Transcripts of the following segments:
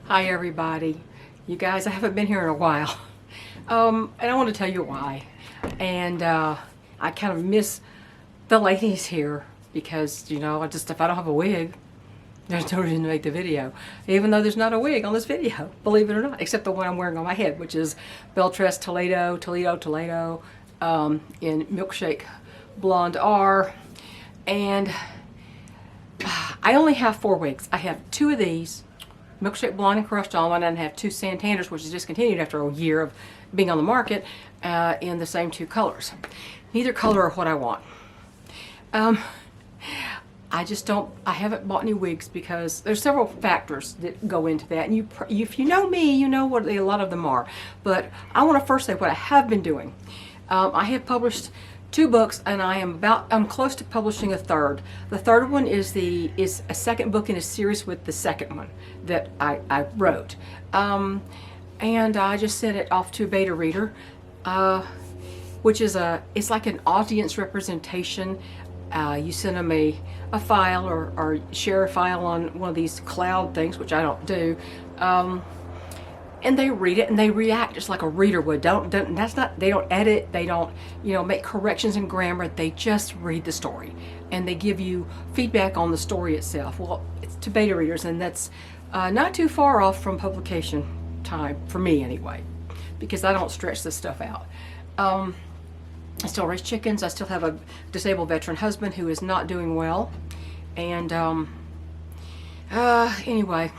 Hi everybody. You guys, I haven't been here in a while. And I want to tell you why. And I kind of miss the ladies here because, if I don't have a wig, there's no reason to make the video. Even though there's not a wig on this video, believe it or not, except the one I'm wearing on my head, which is Beltress Toledo, in Milkshake Blonde R. And I only have 4 wigs. I have 2 of these, Milkshake Blonde and Crushed Almond, and I have 2 Santanders, which is discontinued after a year of being on the market, in the same 2 colors. Neither color are what I want. I haven't bought any wigs because there's several factors that go into that. And if you know me, you know what a lot of them are. But I want to first say what I have been doing. I have published 2 books, and I'm close to publishing a third. The third one is a second book in a series with the second one that I wrote. And I just sent it off to a beta reader, which is it's like an audience representation. You send them a file or share a file on one of these cloud things, which I don't do. And they read it and they react just like a reader would. They don't edit, they don't, make corrections in grammar. They just read the story and they give you feedback on the story itself. Well, it's to beta readers, and that's not too far off from publication time for me anyway, because I don't stretch this stuff out. I still raise chickens. I still have a disabled veteran husband who is not doing well. And anyway,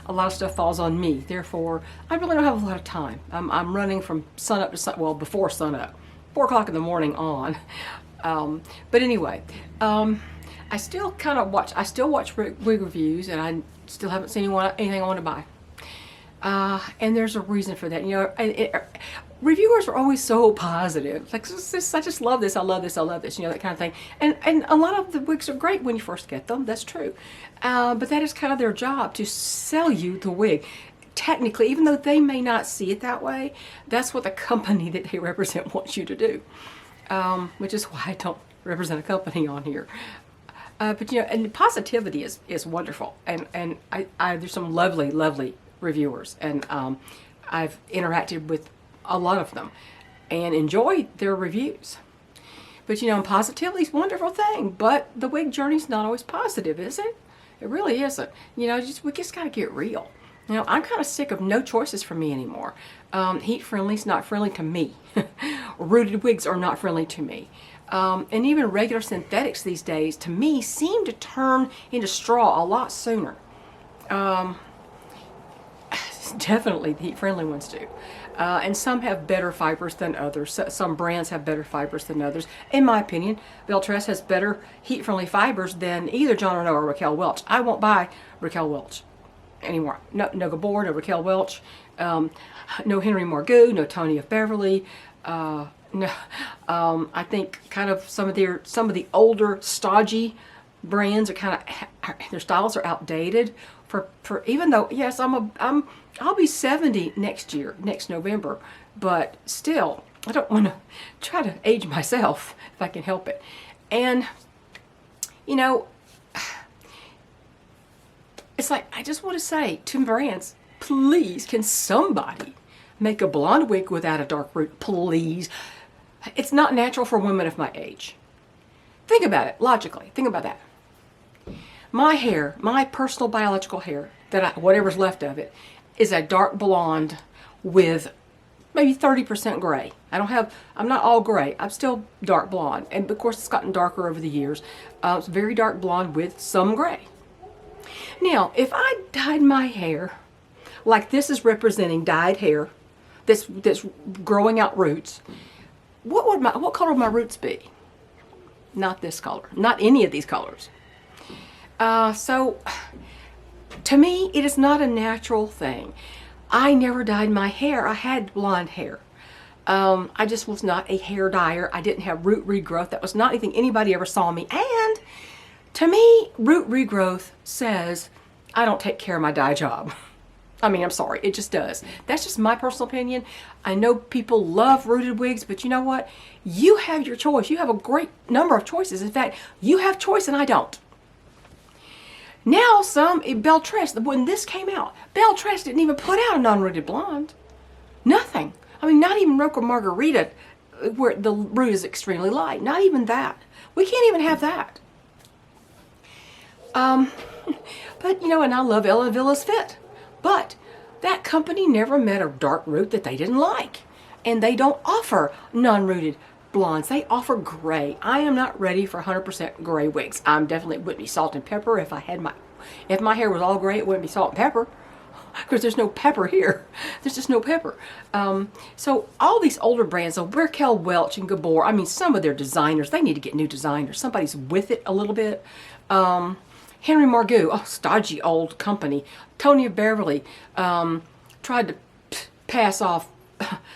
a lot of stuff falls on me. Therefore, I really don't have a lot of time. I'm running from sunup to before sunup, 4 o'clock in the morning on. But anyway, I still kind of watch. I still watch wig reviews, and I still haven't seen anything I want to buy. And there's a reason for that. Reviewers are always so positive. Like, I just love this, I love this, I love this, that kind of thing. And a lot of the wigs are great when you first get them, that's true. But that is kind of their job, to sell you the wig. Technically, even though they may not see it that way, that's what the company that they represent wants you to do. Which is why I don't represent a company on here. But and positivity is wonderful. And there's some lovely, lovely reviewers, and I've interacted with a lot of them and enjoyed their reviews. But positivity is a wonderful thing, but the wig journey's not always positive, is it? It really isn't. We just gotta get real. I'm kind of sick of no choices for me anymore. Heat friendly's not friendly to me. Rooted wigs are not friendly to me. And even regular synthetics these days, to me, seem to turn into straw a lot sooner. Definitely the heat-friendly ones do. And some have better fibers than others. Some brands have better fibers than others. In my opinion, Beltress has better heat-friendly fibers than either John Renault or Raquel Welch. I won't buy Raquel Welch anymore. No Gabor, no Raquel Welch, no Henry Margaux, no Tony of Beverly. No, I think kind of some of the older stodgy brands are kind of, their styles are outdated. For even though, yes, I'll be 70 next November, but still, I don't want to try to age myself if I can help it. And it's like, I just want to say to brands, please, can somebody make a blonde wig without a dark root, please? It's not natural for women of my age. Think about it logically. Think about that. My hair, my personal biological hair, whatever's left of it, is a dark blonde with maybe 30% gray. I'm not all gray. I'm still dark blonde. And of course, it's gotten darker over the years. It's very dark blonde with some gray. Now, if I dyed my hair like this is representing dyed hair that's growing out roots, what color would my roots be? Not this color. Not any of these colors. So, to me, it is not a natural thing. I never dyed my hair. I had blonde hair. I just was not a hair dyer. I didn't have root regrowth. That was not anything anybody ever saw me. And to me, root regrowth says I don't take care of my dye job. I mean, I'm sorry, it just does. That's just my personal opinion. I know people love rooted wigs, but you know what? You have your choice. You have a great number of choices. In fact, you have choice and I don't. Now some, Belle Tress, when this came out, Belle Tress didn't even put out a non-rooted blonde. Nothing. I mean, not even Roca Margarita, where the root is extremely light. Not even that. We can't even have that. But, you know, and I love Ella Villa's Fit. But that company never met a dark root that they didn't like. And they don't offer non-rooted blondes. They offer gray. I am not ready for 100% gray wigs. I'm definitely wouldn't be salt and pepper if my hair was all gray. It wouldn't be salt and pepper, because there's no pepper here. There's just no pepper. So all these older brands, so Raquel Welch and Gabor, I mean, some of their designers, they need to get new designers. Somebody's with it a little bit. Henry Margaux, oh, stodgy old company. Tonya Beverly tried to pass off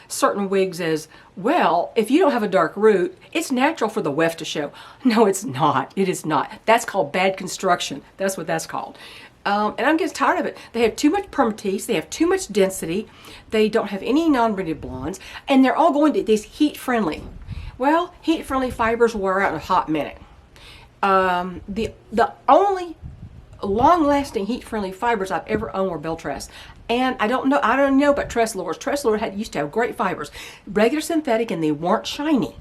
certain wigs as, well, if you don't have a dark root, it's natural for the weft to show. No, it's not. It is not. That's called bad construction. That's what that's called. And I'm getting tired of it. They have too much permatease. They have too much density. They don't have any non-rooted blondes. And they're all going to these heat-friendly. Well, heat-friendly fibers wear out in a hot minute. The only long-lasting heat-friendly fibers I've ever owned were Belle Tress. And I don't know about Tressallure. Tressallure used to have great fibers. Regular synthetic, and they weren't shiny.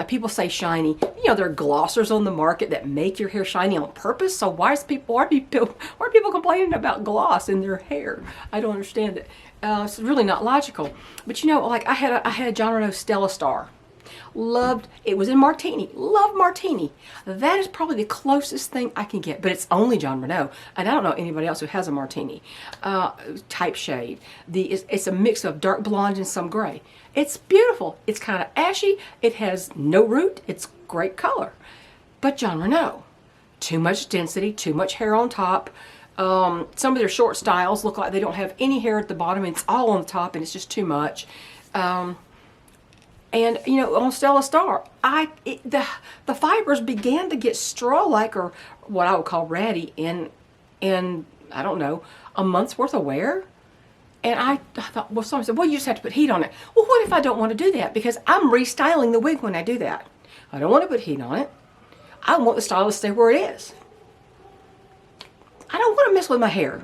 People say shiny. You know, there are glossers on the market that make your hair shiny on purpose. So why are people complaining about gloss in their hair? I don't understand it. It's really not logical. But you know, like I had a John Renault Stella Star. Loved it. Was in Martini. Love Martini. That is probably the closest thing I can get. But it's only John Renault, and I don't know anybody else who has a Martini type shade. It's a mix of dark blonde and some gray. It's beautiful. It's kind of ashy. It has no root. It's great color. But John Renault, too much density, too much hair on top. Some of their short styles look like they don't have any hair at the bottom. It's all on the top, and it's just too much. And, you know, on Stella Star, the fibers began to get straw-like, or what I would call ratty, in I don't know, a month's worth of wear. And I thought, well, someone said, well, you just have to put heat on it. Well, what if I don't want to do that? Because I'm restyling the wig when I do that. I don't want to put heat on it. I want the style to stay where it is. I don't want to mess with my hair.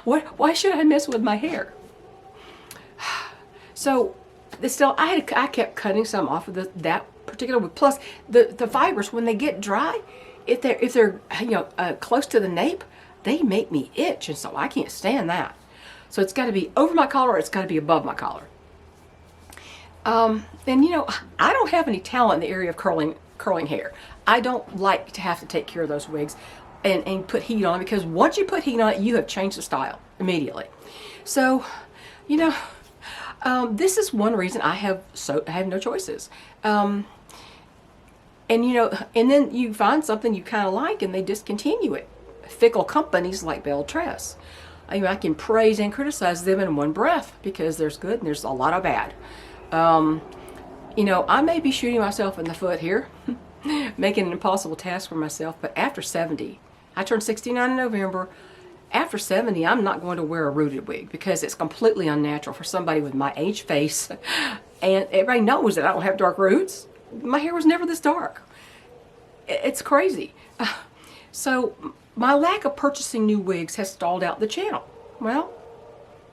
Why should I mess with my hair? So, I kept cutting some off of that particular wig. Plus, the fibers, when they get dry, if they're you know close to the nape, they make me itch, and so I can't stand that. So it's got to be over my collar, or it's got to be above my collar. And you know, I don't have any talent in the area of curling hair. I don't like to have to take care of those wigs and put heat on it, because once you put heat on it, you have changed the style immediately. So, you know. This is one reason I have no choices. And you know, and then you find something you kind of like and they discontinue it. Fickle companies like Belle Tress. I mean, I can praise and criticize them in one breath, because there's good and there's a lot of bad. You know, I may be shooting myself in the foot here, making an impossible task for myself, but after 70, I turned 69 in November. After 70, I'm not going to wear a rooted wig, because it's completely unnatural for somebody with my age face. And everybody knows that I don't have dark roots. My hair was never this dark. It's crazy. So my lack of purchasing new wigs has stalled out the channel. Well,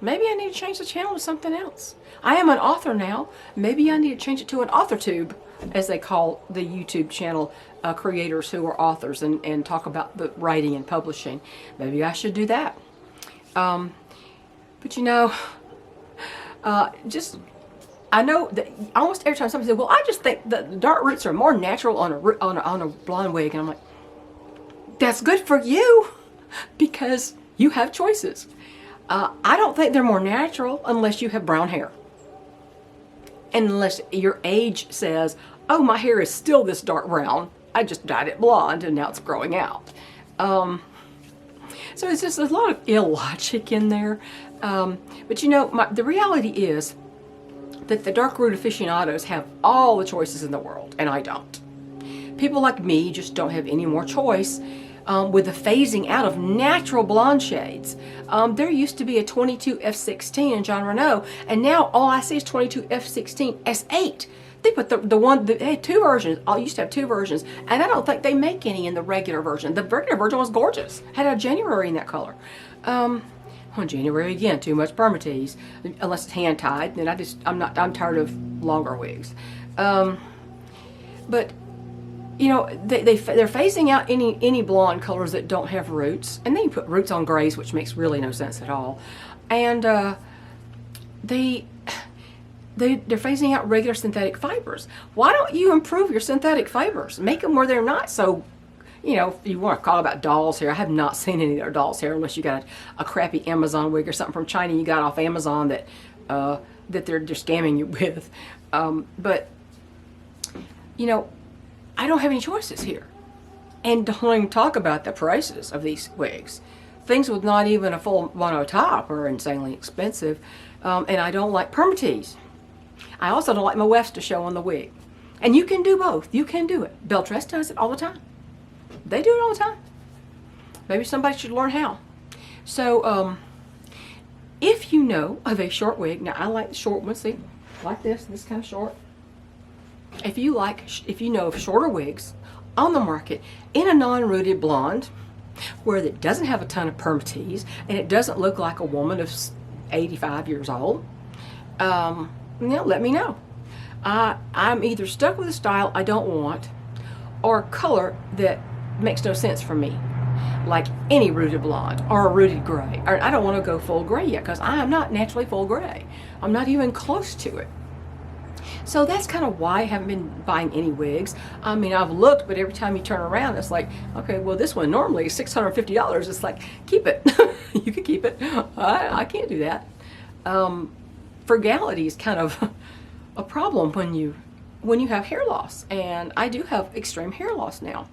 maybe I need to change the channel to something else. I am an author now. Maybe I need to change it to an author tube, as they call the YouTube channel creators who are authors and talk about the writing and publishing. Maybe I should do that. But you know, I know that almost every time somebody says, well, I just think that the dark roots are more natural on a blonde wig. And I'm like, that's good for you, because you have choices. I don't think they're more natural unless you have brown hair. Unless your age says, oh, my hair is still this dark brown. I just dyed it blonde and now it's growing out. So it's just a lot of illogic in there. But you know, the reality is that the dark root aficionados have all the choices in the world, and I don't. People like me just don't have any more choice with the phasing out of natural blonde shades. There used to be a 22 F16 in John Renault, and now all I see is 22 F16 S8. They put they had two versions. I used to have two versions, and I don't think they make any in the regular version. The regular version was gorgeous. Had a January in that color. On January again, too much permatease, unless it's hand tied. Then I'm tired of longer wigs. But you know, they're phasing out any blonde colors that don't have roots, and then you put roots on grays, which makes really no sense at all. And they're phasing out regular synthetic fibers. Why don't you improve your synthetic fibers? Make them where they're not so, you know, if you want to call about doll's hair. I have not seen any of their doll's hair unless you got a crappy Amazon wig or something from China you got off Amazon that they're just scamming you with. But, you know, I don't have any choices here. And don't even talk about the prices of these wigs. Things with not even a full mono top are insanely expensive. And I don't like permatease. I also don't like my wefts to show on the wig. And you can do both. You can do it. Beltress does it all the time. They do it all the time. Maybe somebody should learn how. So, if you know of a short wig, now I like the short ones, see, like this kind of short. If you know of shorter wigs on the market in a non-rooted blonde, where it doesn't have a ton of permatease and it doesn't look like a woman of 85 years old, let me know. I'm either stuck with a style I don't want or a color that makes no sense for me, like any rooted blonde or a rooted gray. Or I don't want to go full gray yet because I am not naturally full gray. I'm not even close to it. So that's kind of why I haven't been buying any wigs. I mean, I've looked, but every time you turn around, it's like, okay, well, this one normally is $650. It's like, keep it. You can keep it. I can't do that. Frugality is kind of a problem when you have hair loss, and I do have extreme hair loss now.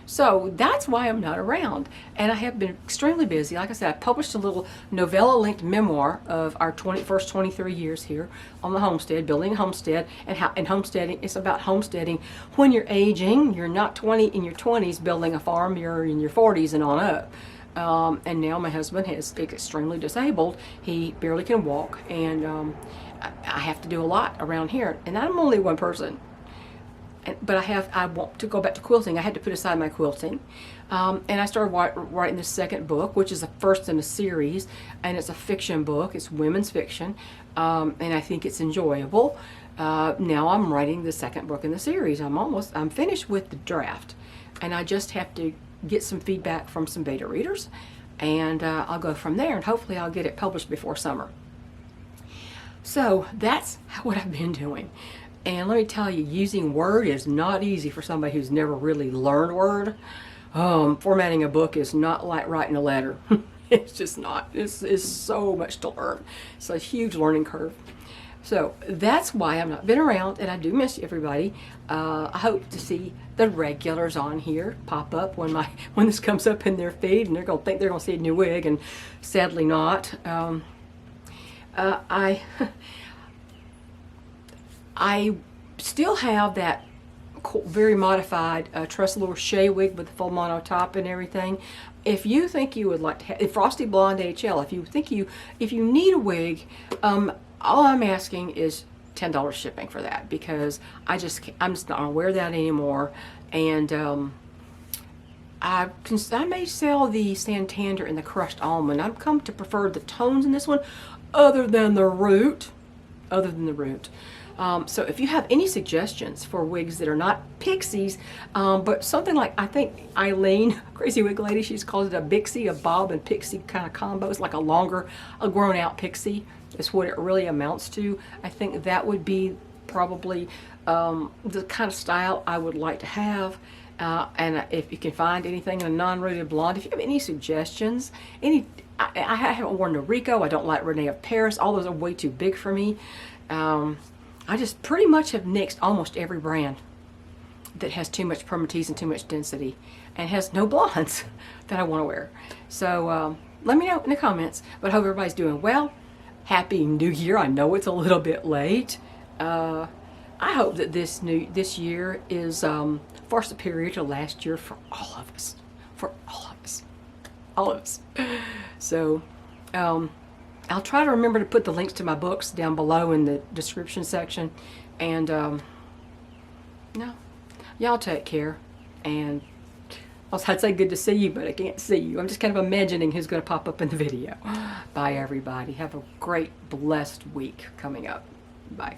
So that's why I'm not around, and I have been extremely busy. Like I said, I published a little novella-linked memoir of our first 23 years here on the homestead, building a homestead, and homesteading. It's about homesteading when you're aging. You're not in your 20s building a farm. You're in your 40s and on up. And now my husband is extremely disabled. He barely can walk, and I have to do a lot around here. And I'm only one person. But I want to go back to quilting. I had to put aside my quilting. And I started writing this second book, which is the first in a series. And it's a fiction book. It's women's fiction. And I think it's enjoyable. Now I'm writing the second book in the series. I'm finished with the draft. And I just have to get some feedback from some beta readers. And I'll go from there. And hopefully I'll get it published before summer. So that's what I've been doing. And let me tell you, using Word is not easy for somebody who's never really learned Word. Formatting a book is not like writing a letter. It's just not. It's so much to learn. It's a huge learning curve. So that's why I've not been around, and I do miss everybody. I hope to see the regulars on here pop up when this comes up in their feed, and they're going to think they're going to see a new wig, and sadly not. I still have that very modified Tressallure Shay wig with the full mono top and everything. If you think you would like to have Frosty Blonde HL, if you need a wig, all I'm asking is $10 shipping for that, because I'm just not gonna wear that anymore. And I may sell the Santander and the crushed almond. I've come to prefer the tones in this one, other than the root. So if you have any suggestions for wigs that are not pixies, but something like, I think Eileen, Crazy Wig Lady, she's called it a bixie, a bob and pixie kind of combo. It's like a grown out pixie is what it really amounts to. I think that would be probably the kind of style I would like to have. And if you can find anything in a non-rooted blonde, if you have any suggestions, I haven't worn Noriko, I don't like Renee of Paris, all those are way too big for me. I just pretty much have nixed almost every brand that has too much permatease and too much density and has no blondes that I want to wear. So let me know in the comments. But I hope everybody's doing well. Happy New Year. I know it's a little bit late. I hope that this year is far superior to last year for all of us. For all of us. All of us. So I'll try to remember to put the links to my books down below in the description section, and No. Y'all take care. And I'd say good to see you, but I can't see you. I'm just kind of imagining who's going to pop up in the video. Bye, everybody. Have a great, blessed week coming up. Bye.